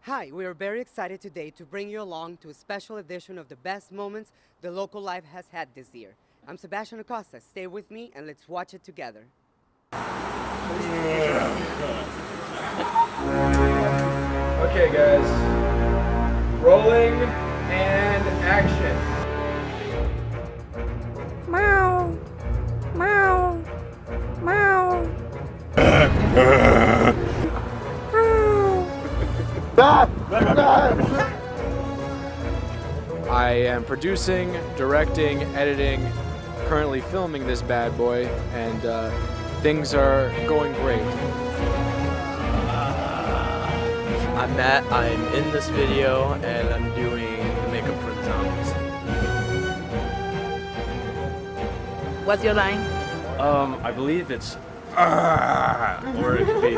Hi, we are very excited today to bring you along to a special edition of the best moments the local life has had this year. I'm Sebastian Acosta. Stay with me and let's watch it together. Okay, guys. Rolling and action. Meow. Meow. Meow. I am producing, directing, editing, currently filming this bad boy, and things are going great. I'm Matt, I'm in this video, and I'm doing the makeup for the zombies. What's your line? I believe it's or it could be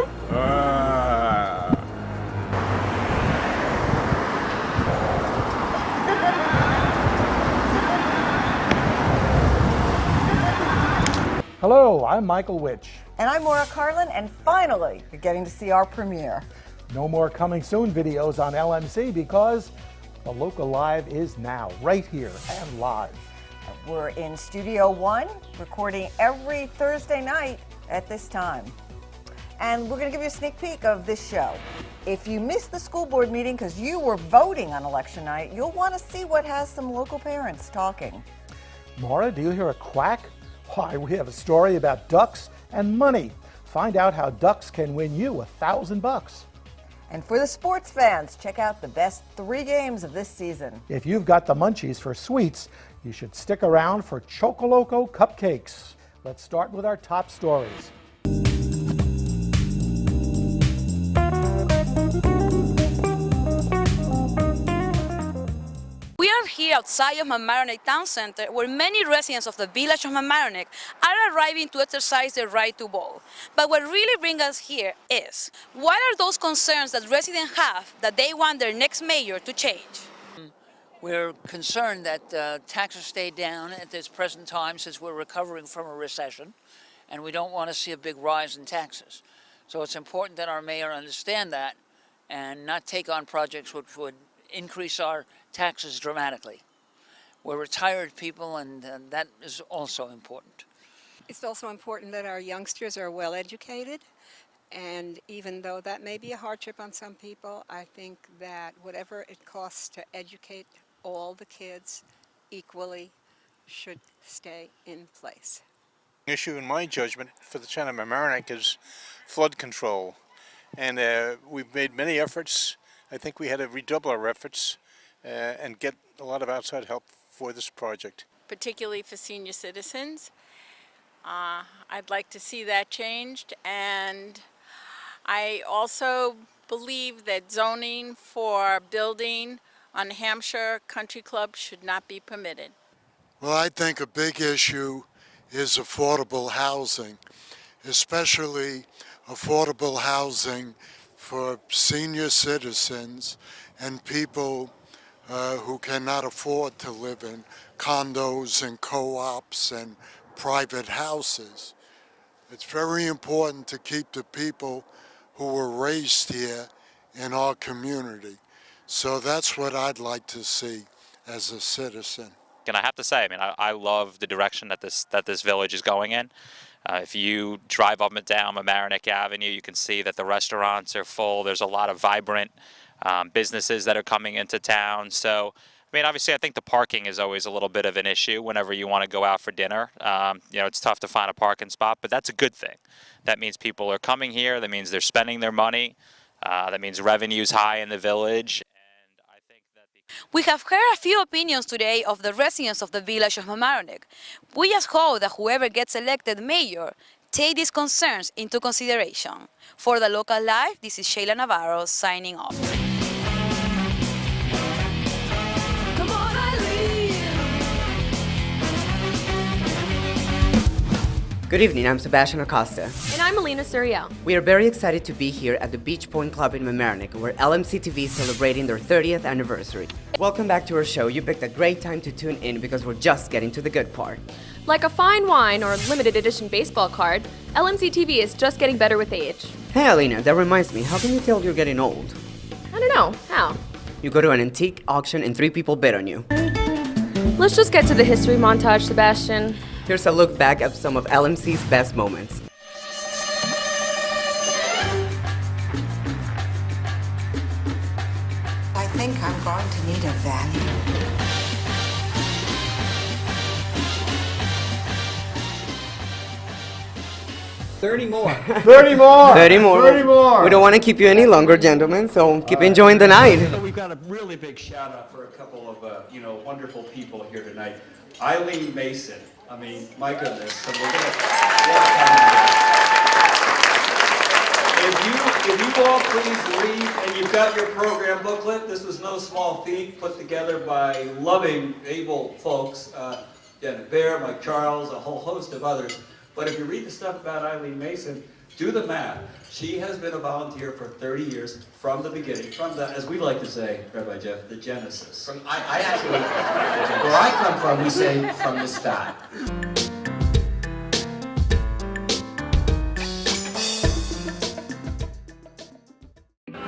Hello, I'm Michael Witch. And I'm Maura Carlin, and finally, you're getting to see our premiere. No more coming soon videos on LMC because the local live is now, right here and live. We're in Studio One, recording every Thursday night at this time. And we're going to give you a sneak peek of this show. If you missed the school board meeting because you were voting on election night, you'll want to see what has some local parents talking. Maura, do you hear a quack? Why, we have a story about ducks and money. Find out how ducks can win you $1,000. And for the sports fans, check out the best 3 games of this season. If you've got the munchies for sweets, you should stick around for Chocoloco cupcakes. Let's start with our top stories. We are here outside of Mamaroneck Town Center, where many residents of the village of Mamaroneck are arriving to exercise their right to vote. But what really brings us here is, what are those concerns that residents have that they want their next mayor to change? We're concerned that taxes stay down at this present time since we're recovering from a recession, and we don't want to see a big rise in taxes. So it's important that our mayor understand that and not take on projects which would increase our taxes dramatically. We're retired people, and that is also important. It's also important that our youngsters are well educated, and even though that may be a hardship on some people, I think that whatever it costs to educate all the kids equally should stay in place. Issue, in my judgment, for the town of Mamaroneck is flood control, and we've made many efforts. I think we had to redouble our efforts and get a lot of outside help for this project. Particularly for senior citizens. I'd like to see that changed, and I also believe that zoning for building on Hampshire Country Club should not be permitted. Well, I think a big issue is affordable housing, especially affordable housing for senior citizens and people who cannot afford to live in condos and co-ops and private houses. It's very important to keep the people who were raised here in our community. So that's what I'd like to see as a citizen. And I have to say, I love the direction that this village is going in. If you drive up and down Mamaroneck Avenue, you can see that the restaurants are full. There's a lot of vibrant businesses that are coming into town. So, obviously, I think the parking is always a little bit of an issue whenever you want to go out for dinner. It's tough to find a parking spot, but that's a good thing. That means people are coming here. That means they're spending their money. That means revenue's high in the village. We have heard a few opinions today of the residents of the village of Mamaroneck. We just hope that whoever gets elected mayor take these concerns into consideration. For the local live, this is Sheila Navarro signing off. Good evening, I'm Sebastian Acosta. And I'm Alina Suriel. We are very excited to be here at the Beach Point Club in Mamaroneck, where LMC TV is celebrating their 30th anniversary. Welcome back to our show. You picked a great time to tune in because we're just getting to the good part. Like a fine wine or limited edition baseball card, LMC TV is just getting better with age. Hey Alina, that reminds me, how can you tell you're getting old? I don't know. How? You go to an antique auction and 3 people bid on you. Let's just get to the history montage, Sebastian. Here's a look back at some of LMC's best moments. I think I'm going to need a Valium. 30 more. 30 more. 30 more. 30 more. We don't want to keep you any longer, gentlemen, so keep enjoying the night. We've got a really big shout out for a couple of wonderful people here tonight. Eileen Mason. I mean, my goodness. So we're gonna if you all please read, and you've got your program booklet. This was no small feat, put together by loving, able folks. Janet Bear, Mike Charles, a whole host of others. But if you read the stuff about Eileen Mason, do the math. She has been a volunteer for 30 years from the beginning, from the, as we like to say, Rabbi Jeff, the genesis. I actually, where I come from, we say from the start.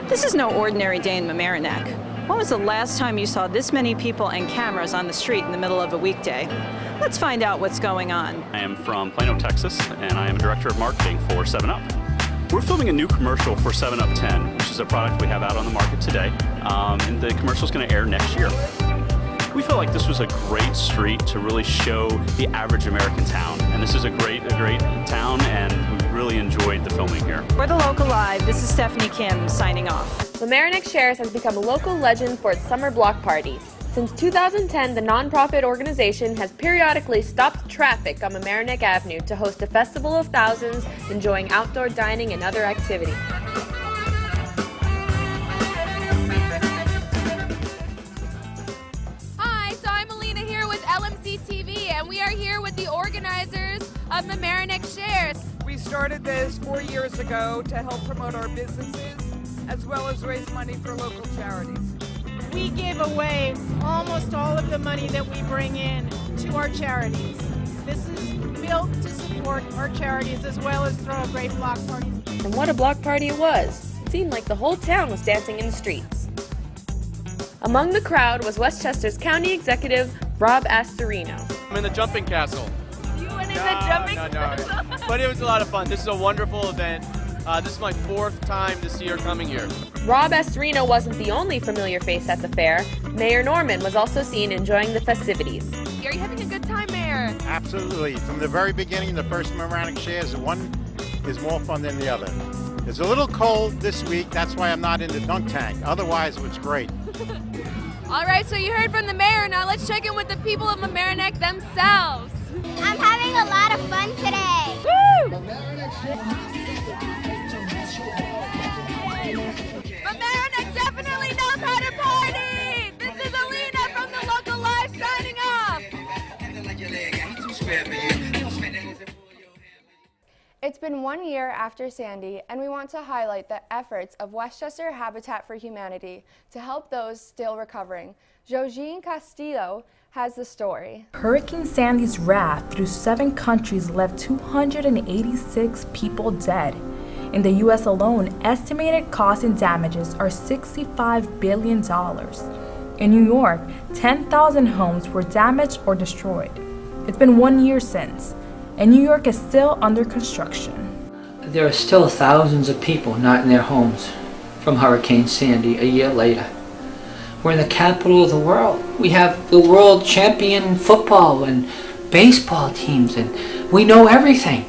This is no ordinary day in Mamaroneck. When was the last time you saw this many people and cameras on the street in the middle of a weekday? Let's find out what's going on. I am from Plano, Texas, and I am Director of Marketing for 7UP. We're filming a new commercial for 7UP 10, which is a product we have out on the market today, and the commercial is going to air next year. We felt like this was a great street to really show the average American town, and this is a great town, and we really enjoyed the filming here. For the Local Live, this is Stephanie Kim signing off. Mamaroneck Shares has become a local legend for its summer block parties. Since 2010, the nonprofit organization has periodically stopped traffic on Mamaroneck Avenue to host a festival of thousands enjoying outdoor dining and other activities. Hi, so I'm Alina here with LMC TV, and we are here with the organizers of Mamaroneck Shares. We started this 4 years ago to help promote our businesses as well as raise money for local charities. We give away almost all of the money that we bring in to our charities. This is built to support our charities as well as throw a great block party. And what a block party it was! It seemed like the whole town was dancing in the streets. Among the crowd was Westchester's County Executive Rob Astorino. I'm in the jumping castle. You went in the jumping castle? But it was a lot of fun. This is a wonderful event. This is my 4th time this year coming here. Rob Astorino wasn't the only familiar face at the fair. Mayor Norman was also seen enjoying the festivities. Are you having a good time, Mayor? Absolutely. From the very beginning, the first Mamaroneck Shares, one is more fun than the other. It's a little cold this week. That's why I'm not in the dunk tank. Otherwise, it was great. All right, so you heard from the mayor. Now let's check in with the people of Mamaroneck themselves. I'm having a lot of fun today. Woo! Mamaroneck definitely knows how to party! This is Alina from the Local Live signing off! It's been 1 year after Sandy, and we want to highlight the efforts of Westchester Habitat for Humanity to help those still recovering. Josine Castillo has the story. Hurricane Sandy's wrath through 7 countries left 286 people dead. In the U.S. alone, estimated costs and damages are $65 billion. In New York, 10,000 homes were damaged or destroyed. It's been 1 year since, and New York is still under construction. There are still thousands of people not in their homes from Hurricane Sandy a year later. We're in the capital of the world. We have the world champion football and baseball teams, and we know everything.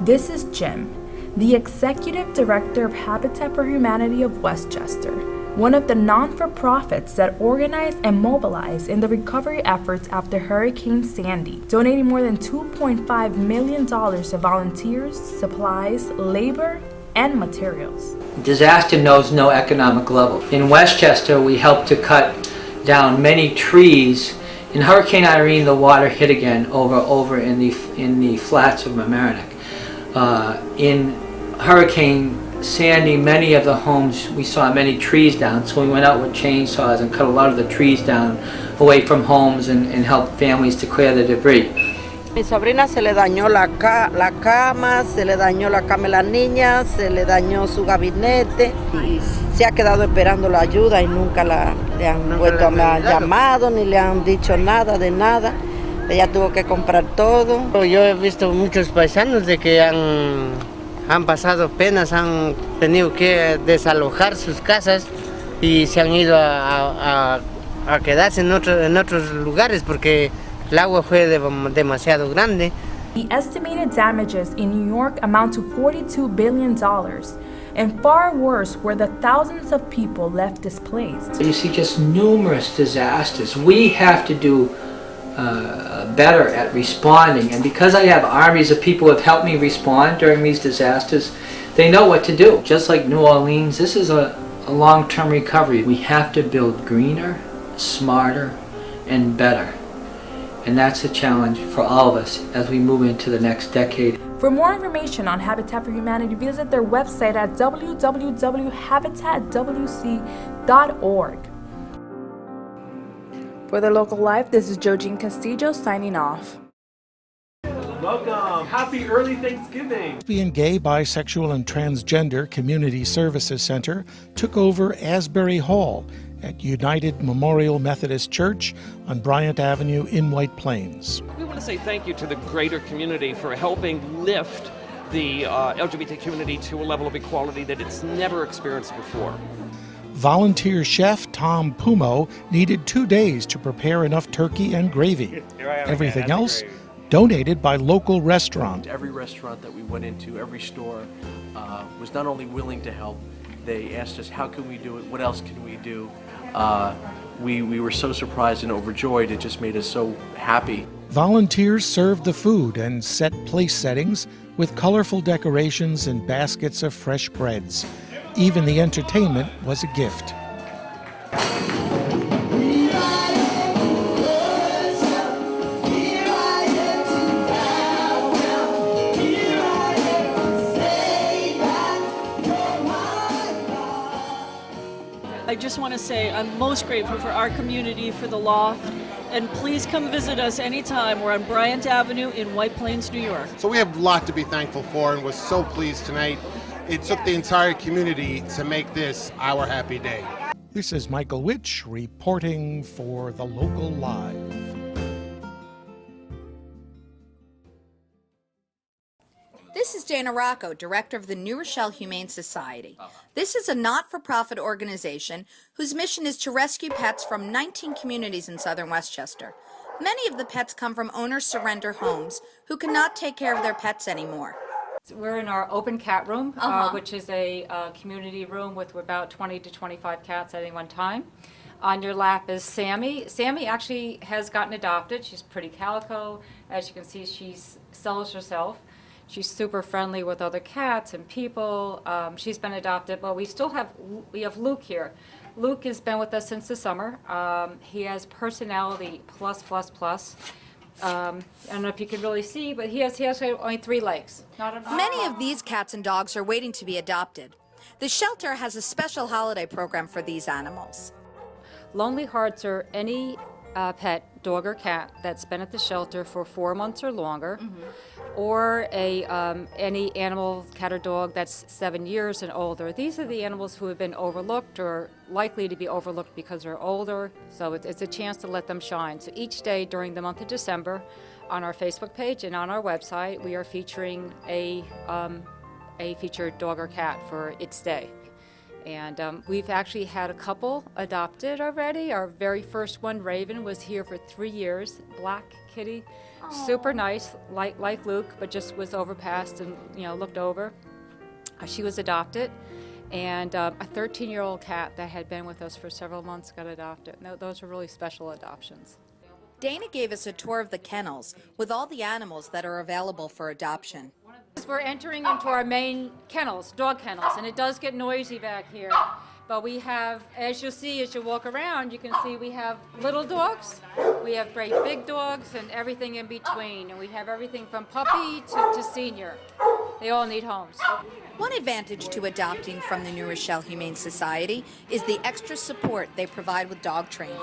This is Jim, the Executive Director of Habitat for Humanity of Westchester, one of the non-for-profits that organize and mobilize in the recovery efforts after Hurricane Sandy, donating more than $2.5 million to volunteers, supplies, labor, and materials. Disaster knows no economic level. In Westchester, we helped to cut down many trees. In Hurricane Irene, the water hit again over in the flats of Mamaroneck. In Hurricane Sandy, many of the homes, we saw many trees down, so we went out with chainsaws and cut a lot of the trees down away from homes and helped families to clear the debris. Mi sobrina se le dañó la cama, se le dañó la cama de las niñas, se le dañó su gabinete. se ha quedado esperando la ayuda y nunca le han llamado ni le han dicho nada de nada. Ella tuvo que comprar todo. Yo he visto muchos paisanos de que han pasado penas, han tenido que desalojar sus casas y se han ido a quedarse en otros lugares porque el agua fue demasiado grande. The estimated damages in New York amount to $42 billion, and far worse were the thousands of people left displaced. You see just numerous disasters. We have to do better at responding, and because I have armies of people who have helped me respond during these disasters, they know what to do. Just like New Orleans, this is a long-term recovery. We have to build greener, smarter, and better. And that's a challenge for all of us as we move into the next decade. For more information on Habitat for Humanity, visit their website at www.habitatwc.org. For the Local Live, this is Jojine Castillo signing off. Welcome. Happy early Thanksgiving. Lesbian, Gay, Bisexual, and Transgender Community Services Center took over Asbury Hall at United Memorial Methodist Church on Bryant Avenue in White Plains. We want to say thank you to the greater community for helping lift the LGBT community to a level of equality that it's never experienced before. Volunteer chef Tom Pumo needed 2 days to prepare enough turkey and gravy. Everything else donated by local restaurants. Every restaurant that we went into, every store, was not only willing to help, they asked us, how can we do it? What else can we do? We were so surprised and overjoyed. It just made us so happy. Volunteers served the food and set place settings with colorful decorations and baskets of fresh breads. Even the entertainment was a gift. I just want to say I'm most grateful for our community, for the Loft, and please come visit us anytime. We're on Bryant Avenue in White Plains, New York. So we have a lot to be thankful for and was so pleased tonight. It took the entire community to make this our happy day. This is Michael Witch reporting for the Local Live. This is Dana Rocco, director of the New Rochelle Humane Society. This is a not-for-profit organization whose mission is to rescue pets from 19 communities in southern Westchester. Many of the pets come from owner surrender homes who cannot take care of their pets anymore. We're in our open cat room, which is a community room with about 20 to 25 cats at any one time. On your lap is Sammy. Sammy actually has gotten adopted. She's pretty calico. As you can see, she sells herself. She's super friendly with other cats and people. She's been adopted, but we have Luke here. Luke has been with us since the summer. He has personality plus. I don't know if you can really see, but he has only 3 legs. Many of these cats and dogs are waiting to be adopted. The shelter has a special holiday program for these animals. Lonely Hearts are any pet, dog or cat, that's been at the shelter for 4 months or longer, or any animal, cat or dog, that's 7 years and older. These are the animals who have been overlooked or likely to be overlooked because they're older, so it's a chance to let them shine. So each day during the month of December, on our Facebook page and on our website, we are featuring a featured dog or cat for its day. And we've actually had a couple adopted already. Our very first one, Raven, was here for 3 years. Black kitty, super nice, like Luke, but just was overpassed and looked over. She was adopted, and a 13-year-old cat that had been with us for several months got adopted. Those are really special adoptions. Dana gave us a tour of the kennels with all the animals that are available for adoption. We're entering into our main kennels, dog kennels, and it does get noisy back here. But we have, as you'll see as you walk around, you can see we have little dogs, we have great big dogs, and everything in between. And we have everything from puppy to senior. They all need homes. One advantage to adopting from the New Rochelle Humane Society is the extra support they provide with dog training.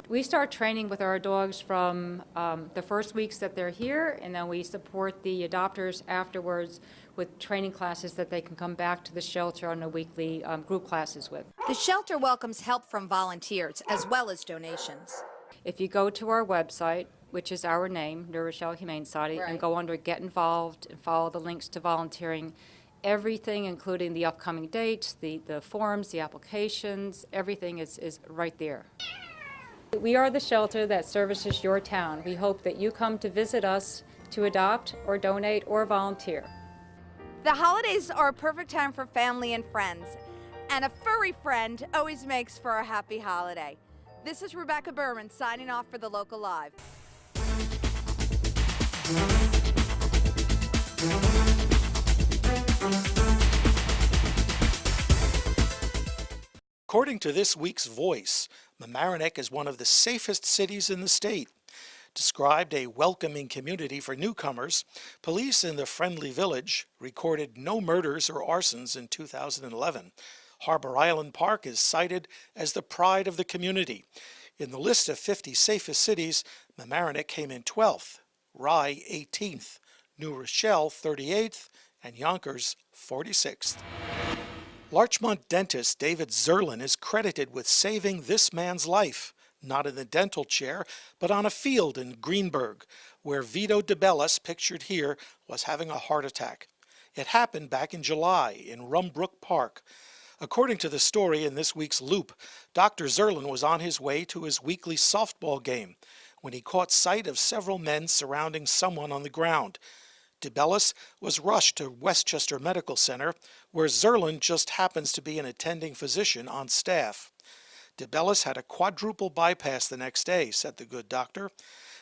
We start training with our dogs from the first weeks that they're here, and then we support the adopters afterwards with training classes that they can come back to the shelter on a weekly group classes with. The shelter welcomes help from volunteers as well as donations. If you go to our website, which is our name, New Rochelle Humane Society, and go under Get Involved and follow the links to volunteering, everything, including the upcoming dates, the forms, the applications, everything is right there. We are the shelter that services your town. We hope that you come to visit us to adopt or donate or volunteer. The holidays are a perfect time for family and friends, and a furry friend always makes for a happy holiday. This is Rebecca Berman signing off for the Local Live. According to this week's Voice, Mamaroneck is one of the safest cities in the state. Described a welcoming community for newcomers, police in the friendly village recorded no murders or arsons in 2011. Harbor Island Park is cited as the pride of the community. In the list of 50 safest cities, Mamaroneck came in 12th, Rye 18th, New Rochelle 38th, and Yonkers 46th. Larchmont dentist David Zerlin is credited with saving this man's life, not in the dental chair, but on a field in Greenburgh, where Vito DeBellis, pictured here, was having a heart attack. It happened back in July in Rumbrook Park. According to the story in this week's Loop, Dr. Zerlin was on his way to his weekly softball game when he caught sight of several men surrounding someone on the ground. DeBellis was rushed to Westchester Medical Center, where Zerlin just happens to be an attending physician on staff. DeBellis had a quadruple bypass the next day, said the good doctor.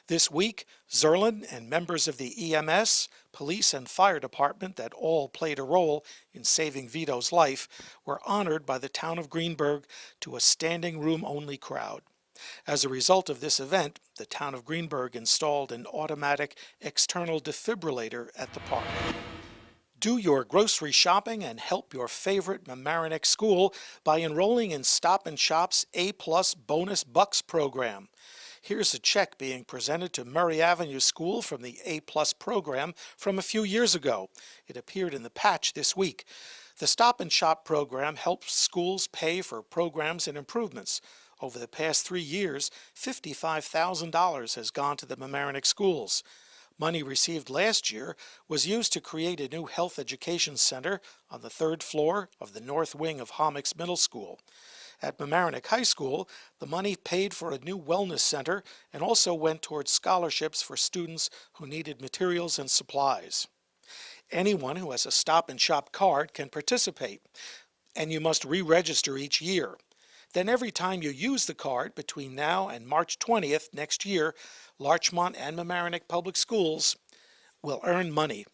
This week, Zerlin and members of the EMS, police, and fire department that all played a role in saving Vito's life were honored by the town of Greenburgh to a standing room-only crowd. As a result of this event, the town of Greenburgh installed an automatic external defibrillator at the park. Do your grocery shopping and help your favorite Mamaroneck school by enrolling in Stop & Shop's A-Plus Bonus Bucks program. Here's a check being presented to Murray Avenue School from the A-Plus program from a few years ago. It appeared in the patch this week. The Stop & Shop program helps schools pay for programs and improvements. Over the past 3 years, $55,000 has gone to the Mamaroneck schools. Money received last year was used to create a new health education center on the 3rd floor of the north wing of Homix Middle School. At Mamaroneck High School, the money paid for a new wellness center and also went towards scholarships for students who needed materials and supplies. Anyone who has a Stop & Shop card can participate, and you must re-register each year. Then every time you use the card between now and March 20th next year, Larchmont and Mamaroneck Public Schools will earn money.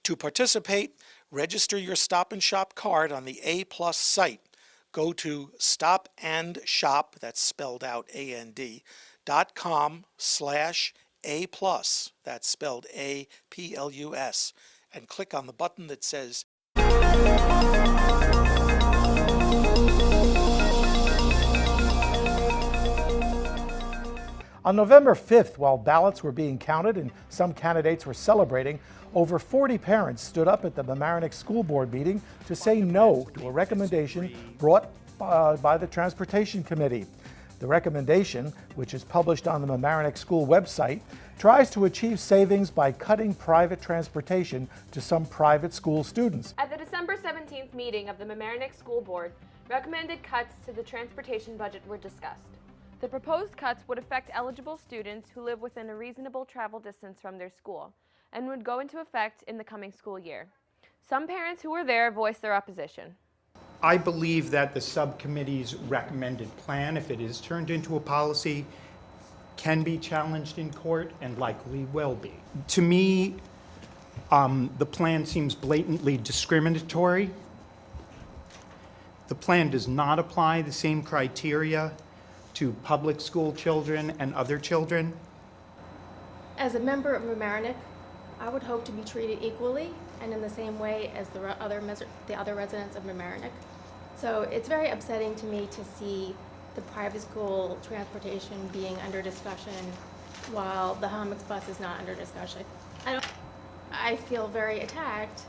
To participate, register your Stop & Shop card on the A-Plus site. Go to stopandshop, that's spelled out A-N-D, .com/A+, that's spelled A-P-L-U-S, and click on the button that says On November 5th, while ballots were being counted and some candidates were celebrating, over 40 parents stood up at the Mamaroneck School Board meeting to say no to a recommendation brought by the Transportation Committee. The recommendation, which is published on the Mamaroneck School website, tries to achieve savings by cutting private transportation to some private school students. At the December 17th meeting of the Mamaroneck School Board, recommended cuts to the transportation budget were discussed. The proposed cuts would affect eligible students who live within a reasonable travel distance from their school and would go into effect in the coming school year. Some parents who were there voiced their opposition. I believe that the subcommittee's recommended plan, if it is turned into a policy, can be challenged in court and likely will be. To me, the plan seems blatantly discriminatory. The plan does not apply the same criteria to public school children and other children. As a member of Mamaroneck, I would hope to be treated equally and in the same way as the other residents of Mamaroneck. So it's very upsetting to me to see the private school transportation being under discussion while the Homix bus is not under discussion. I feel very attacked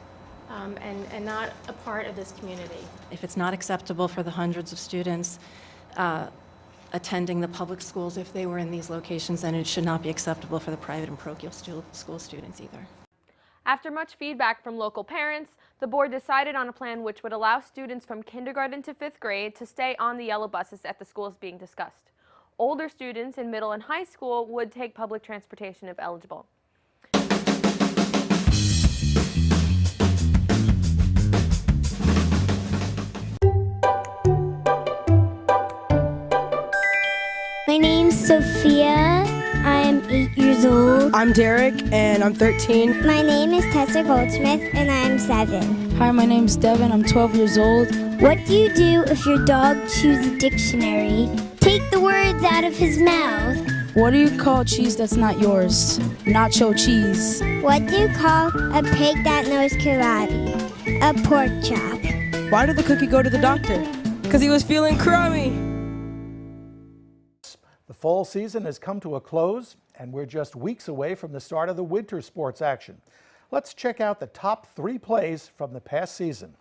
and not a part of this community. If it's not acceptable for the hundreds of students attending the public schools, if they were in these locations, then it should not be acceptable for the private and parochial school students either. After much feedback from local parents, the board decided on a plan which would allow students from kindergarten to 5th grade to stay on the yellow buses at the schools being discussed. Older students in middle and high school would take public transportation if eligible. My name's Sophia. I'm 8 years old. I'm Derek, and I'm 13. My name is Tessa Goldsmith, and I'm 7. Hi, my name's Devin. I'm 12 years old. What do you do if your dog chews a dictionary? Take the words out of his mouth. What do you call cheese that's not yours? Nacho cheese. What do you call a pig that knows karate? A pork chop. Why did the cookie go to the doctor? Because he was feeling crummy. The fall season has come to a close, and we're just weeks away from the start of the winter sports action. Let's check out the top 3 plays from the past season.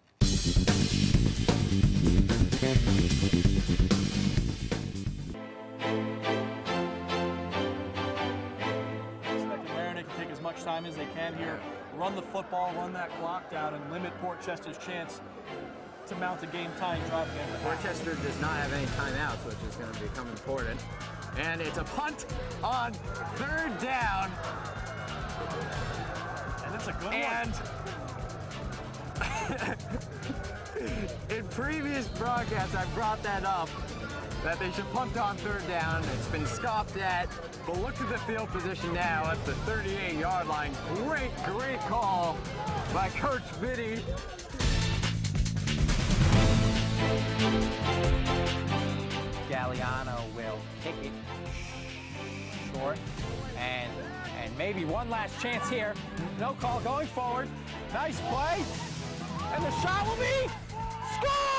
Mamaroneck can take as much time as they can here, run the football, run that clock down, and limit Port Chester's chance to mount a game-tying drive again. Port Chester does not have any timeouts, which is going to become important. And it's a punt on 3rd down. And it's a good one. In previous broadcasts, I brought that up, that they should punt on 3rd down. It's been scoffed at, but look at the field position now at the 38-yard line. Great call by Coach Biddy. Galliano will kick it short, and maybe one last chance here. No call going forward. Nice play, and the shot will be scored!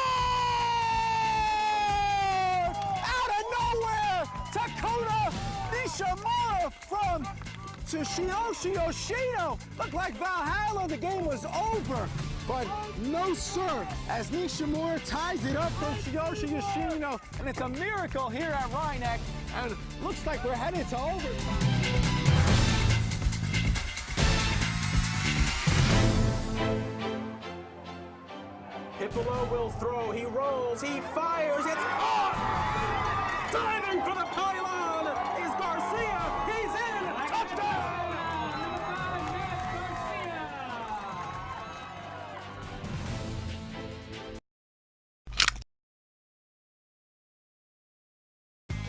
Out of nowhere, Takuna Nishimura from Tsuyoshi Yoshino. Looked like Valhalla, the game was over. But no, sir, as Nishimura ties it up for Tsuyoshi Yoshino, and it's a miracle here at Rhinebeck, and looks like we're headed to overtime. Hippolo will throw, he rolls, he fires, it's caught! Diving for the pylon is Garcia, he's in, touchdown!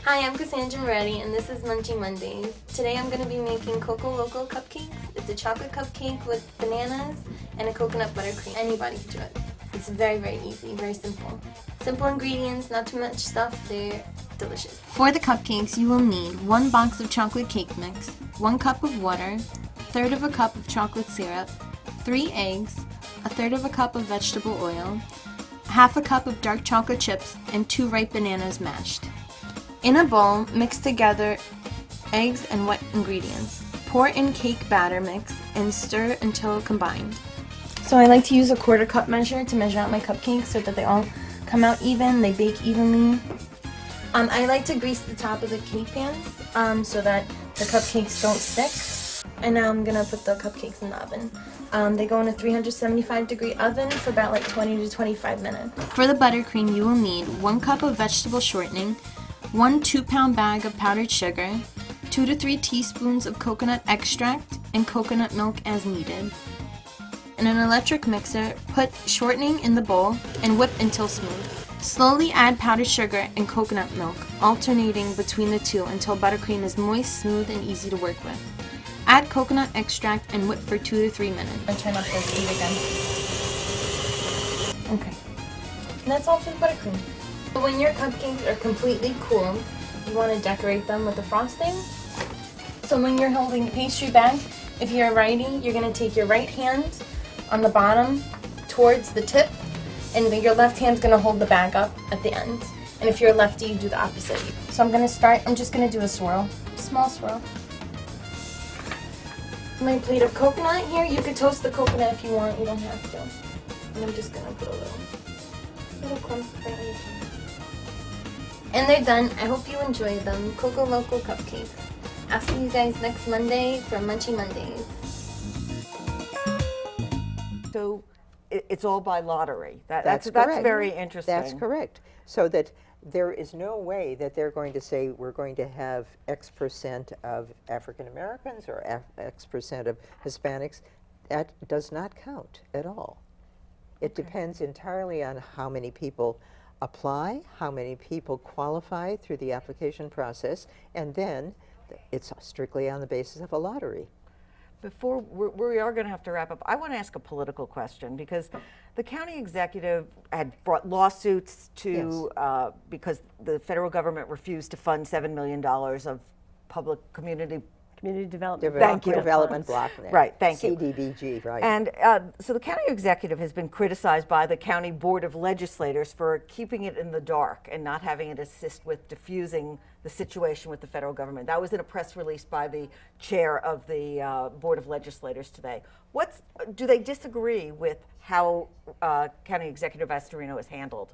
Hi, I'm Cassandra Moretti, and this is Munchie Mondays. Today I'm going to be making Coco Loco cupcakes. It's a chocolate cupcake with bananas and a coconut buttercream. Anybody can do it. It's very easy, very simple. Simple ingredients, not too much stuff, they're delicious. For the cupcakes, you will need 1 box of chocolate cake mix, 1 cup of water, 1/3 of a cup of chocolate syrup, 3 eggs, 1/3 of a cup of vegetable oil, 1/2 a cup of dark chocolate chips, and 2 ripe bananas mashed. In a bowl, mix together eggs and wet ingredients. Pour in cake batter mix and stir until combined. So I like to use a 1/4 cup measure to measure out my cupcakes so that they all come out even, they bake evenly. I like to grease the top of the cake pans so that the cupcakes don't stick. And now I'm gonna put the cupcakes in the oven. They go in a 375-degree oven for about like 20 to 25 minutes. For the buttercream, you will need 1 cup of vegetable shortening, 1 2-pound bag of powdered sugar, 2 to 3 teaspoons of coconut extract, and coconut milk as needed. In an electric mixer, put shortening in the bowl and whip until smooth. Slowly add powdered sugar and coconut milk, alternating between the two until buttercream is moist, smooth, and easy to work with. Add coconut extract and whip for 2 to 3 minutes. And turn up the heat again. Okay. And that's all for the buttercream. When your cupcakes are completely cool, you want to decorate them with the frosting. So when you're holding the pastry bag, if you're a righty, you're going to take your right hand, on the bottom towards the tip, and then your left hand's gonna hold the bag up at the end. And if you're a lefty, you do the opposite. So I'm just gonna do a swirl, small swirl. My plate of coconut here, you could toast the coconut if you want, you don't have to. And I'm just gonna put a little clump right here. And they're done. I hope you enjoy them. Coco Loco cupcakes. I'll see you guys next Monday for Munchy Mondays. So it's all by lottery. That's That's very interesting. That's correct. So that there is no way that they're going to say we're going to have X percent of African Americans or X percent of Hispanics. That does not count at all. It depends entirely on how many people apply, how many people qualify through the application process, and then it's strictly on the basis of a lottery. Before we are going to have to wrap up, I want to ask a political question because the county executive had brought lawsuits to because the federal government refused to fund $7 million of public community development. Thank you. Development block grant. Right, thank you. CDBG, right. And so the county executive has been criticized by the county board of legislators for keeping it in the dark and not having it assist with diffusing the situation with the federal government. That was in a press release by the chair of the board of legislators today. Do they disagree with how County Executive Astorino has handled?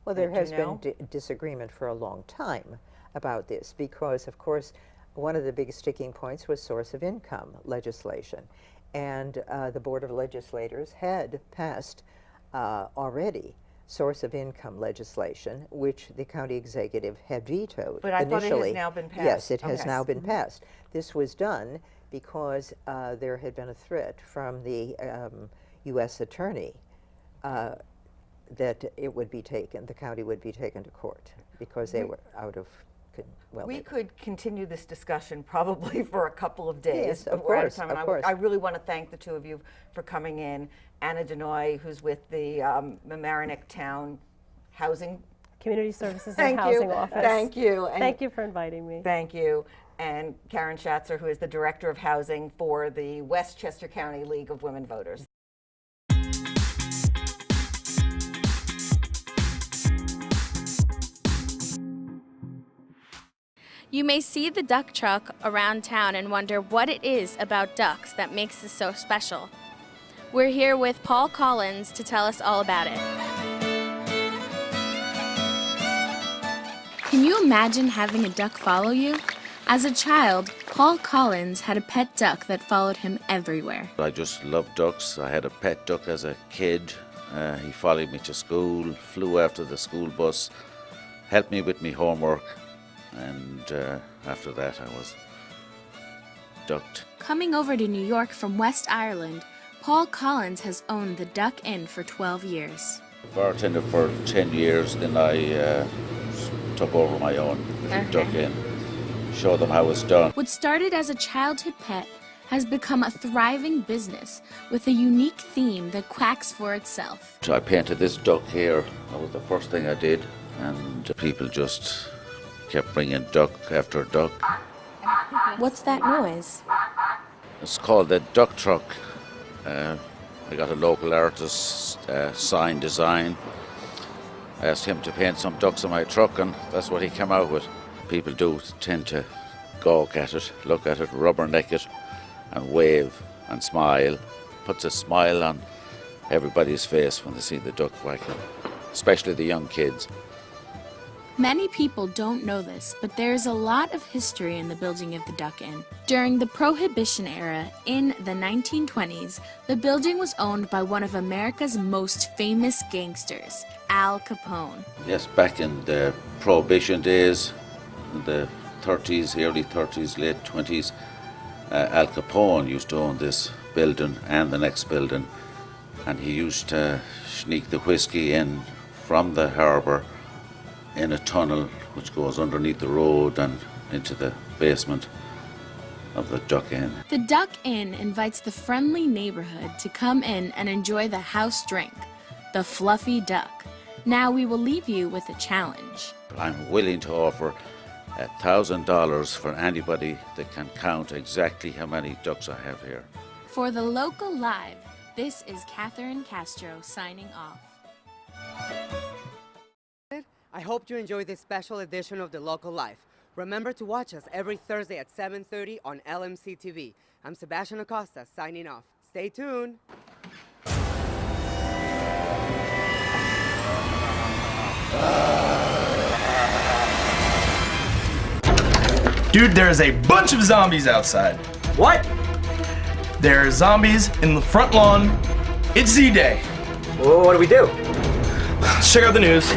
Well, there has been disagreement for a long time about this because, of course, one of the big sticking points was source of income legislation. And the Board of Legislators had passed already source of income legislation, which the county executive had vetoed. But I initially. thought it has now been passed. Yes, it has Okay. now been passed. This was done because there had been a threat from the U.S. attorney that it would be taken, the county would be taken to court because they were out of. We could continue this discussion probably for a couple of days. Yes, but of we're out course, time, of and course. I really want to thank the two of you for coming in. Anna Denoy, who's with the Mamaroneck Town Housing Community Services Thank and you. Housing Office. Thank you. And Thank you for inviting me. Thank you. And Karen Schatzer, who is the Director of Housing for the Westchester County League of Women Voters. You may see the duck truck around town and wonder what it is about ducks that makes this so special. We're here with Paul Collins to tell us all about it. Can you imagine having a duck follow you? As a child, Paul Collins had a pet duck that followed him everywhere. I just love ducks. I had a pet duck as a kid. He followed me to school, flew after the school bus, helped me with my homework, and after that I was ducked. Coming over to New York from West Ireland, Paul Collins has owned the Duck Inn for 12 years. Bartender for 10 years, then I took over my own Duck Inn, showed them how it's done. What started as a childhood pet has become a thriving business with a unique theme that quacks for itself. I painted this duck here. That was the first thing I did, and people just kept bringing duck after duck. What's that noise? It's called the duck truck. I got a local artist, sign design. I asked him to paint some ducks on my truck, and that's what he came out with. People do tend to gawk at it, look at it, rubberneck it, and wave and smile. Puts a smile on everybody's face when they see the duck quacking, especially the young kids. Many people don't know this, but there is a lot of history in the building of the Duck Inn. During the Prohibition era, in the 1920s, the building was owned by one of America's most famous gangsters, Al Capone. Yes, back in the Prohibition days, in the 30s, early 30s, late 20s, Al Capone used to own this building and the next building, and he used to sneak the whiskey in from the harbour in a tunnel which goes underneath the road and into the basement of the Duck Inn. The Duck Inn invites the friendly neighborhood to come in and enjoy the house drink, the Fluffy Duck. Now we will leave you with a challenge. I'm willing to offer $1,000 for anybody that can count exactly how many ducks I have here. For the local live, This is Catherine Castro signing off. I hope you enjoyed this special edition of The Local Life. Remember to watch us every Thursday at 7:30 on LMC TV. I'm Sebastian Acosta signing off. Stay tuned. Dude, there's a bunch of zombies outside. What? There are zombies in the front lawn. It's Z-Day. Well, what do we do? Let's check out the news.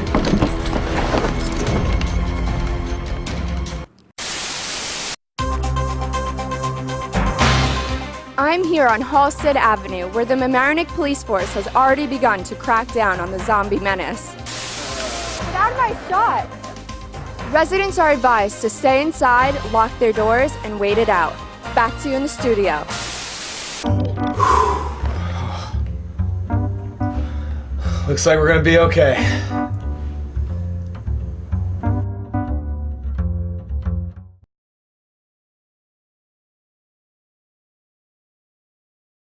I'm here on Halstead Avenue, where the Mamaroneck Police Force has already begun to crack down on the zombie menace. Get out of my shot! Residents are advised to stay inside, lock their doors, and wait it out. Back to you in the studio. Looks like we're gonna be okay.